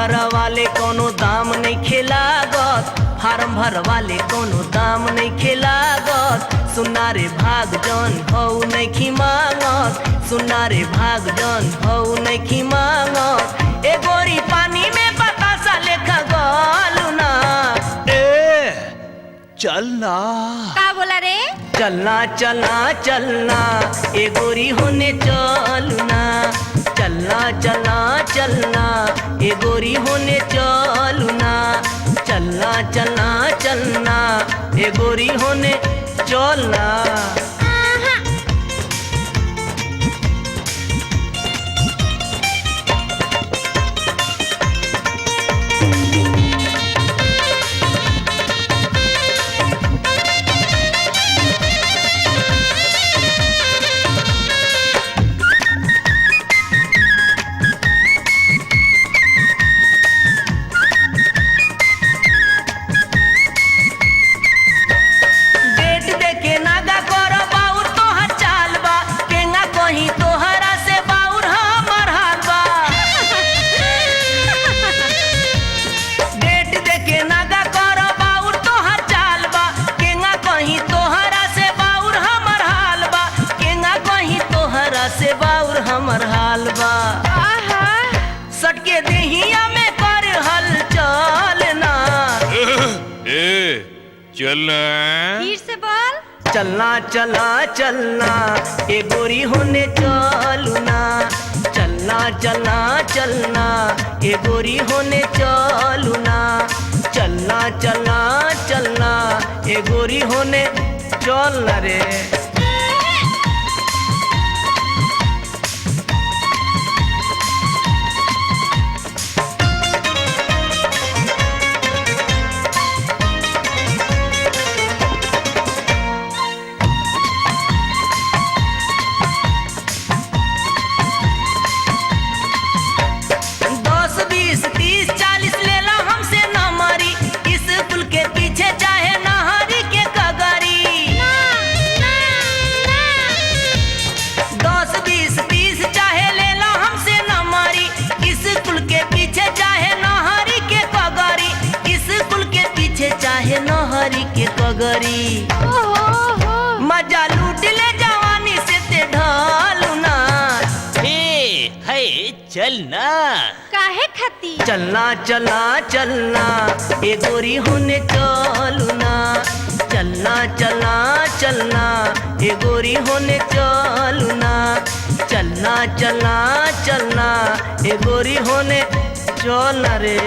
भर वाले कोनो दाम नहीं खेलागत, फार्म भर वाले कोनो दाम नहीं खेलागत। सुना रे भाग जन हौ नहीं खी मांगत, सुना रे भाग जन हौ नहीं खी मांगत। ए गोरी पानी में बतासा लेखा गलू ना। चलना। का बोला रे? चलना चलना चलना ए गोरी होने चलना। चलना चलना चलना ए गोरी होने चलना। चलना चलना चलना ए गोरी होने चलना। से बाउर हमर हाल बा सटके देहिया में कर हल चलना। चलना फिर से बोल। चलना चलना चलना ए गोरी होने चलना। चलना चलना चलना ए गोरी होने चलना। चलना चलना चलना ए गोरी होने चलना रे। चाहे नहरी के कगरी मजा लूट ले जवानी से ते ढलना। है चलना। काहे खाती? चलना चलना चलना ए गोरी होने चलना। चलना चलना चलना ए गोरी होने चलना। चलना चलना चलना ए गोरी होने चलना रे।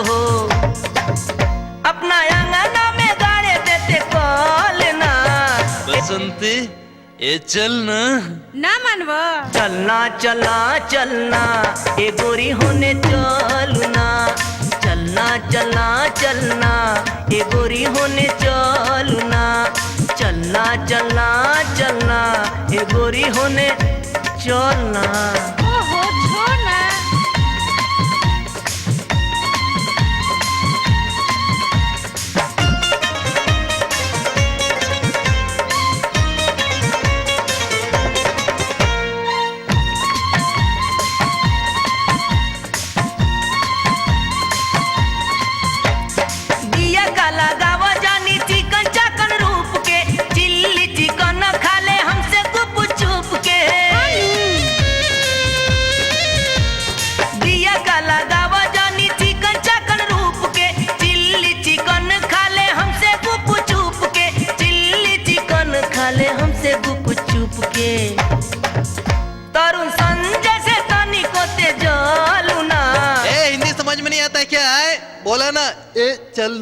हो अपना अंगना में गाड़े देते कॉलना। बसंती ए चलना। ना मानवो। चलना चलना चलना ए गोरी होने चलना। चलना चलना चलना ए गोरी होने चलना। चलना चलना चलना ए गोरी होने चलना। ओहो छोड़ना।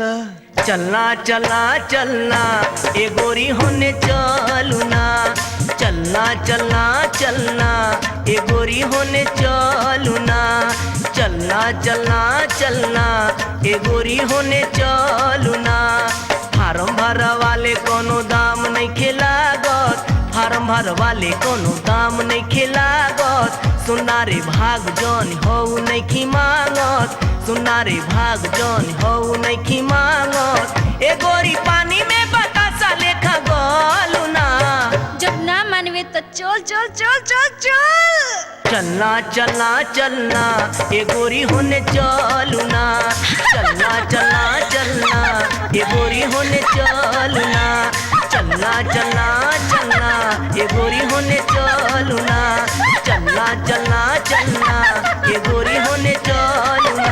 चलना चलना चलना चलना ए गोरी होने चलू ना। चलना चलना चलना ए गोरी होने चलू ना। चलना चलना चलना ए गोरी होने चलू ना। फार्म भरवाले कोनो दाम नहीं खिलागत। फार्म भरवाले कोनो दाम नहीं खिलागत। सुना रे भाग जौन हऊ नहीं खी मांगत। सुना रे भाग जौन हऊ नहीं खी मांगत। ए गोरी पानी में बतासा लेखा गलू ना। जब ना मानवे तो चल चल चल चल चल। चलना चलना चलना ए गोरी होने चलू ना। चलना चलना चलना ए गोरी होने चलू ना। चलना चलना चलना ए गोरी होने चलू ना। चलना चलना चलना ए गोरी होने चलू ना।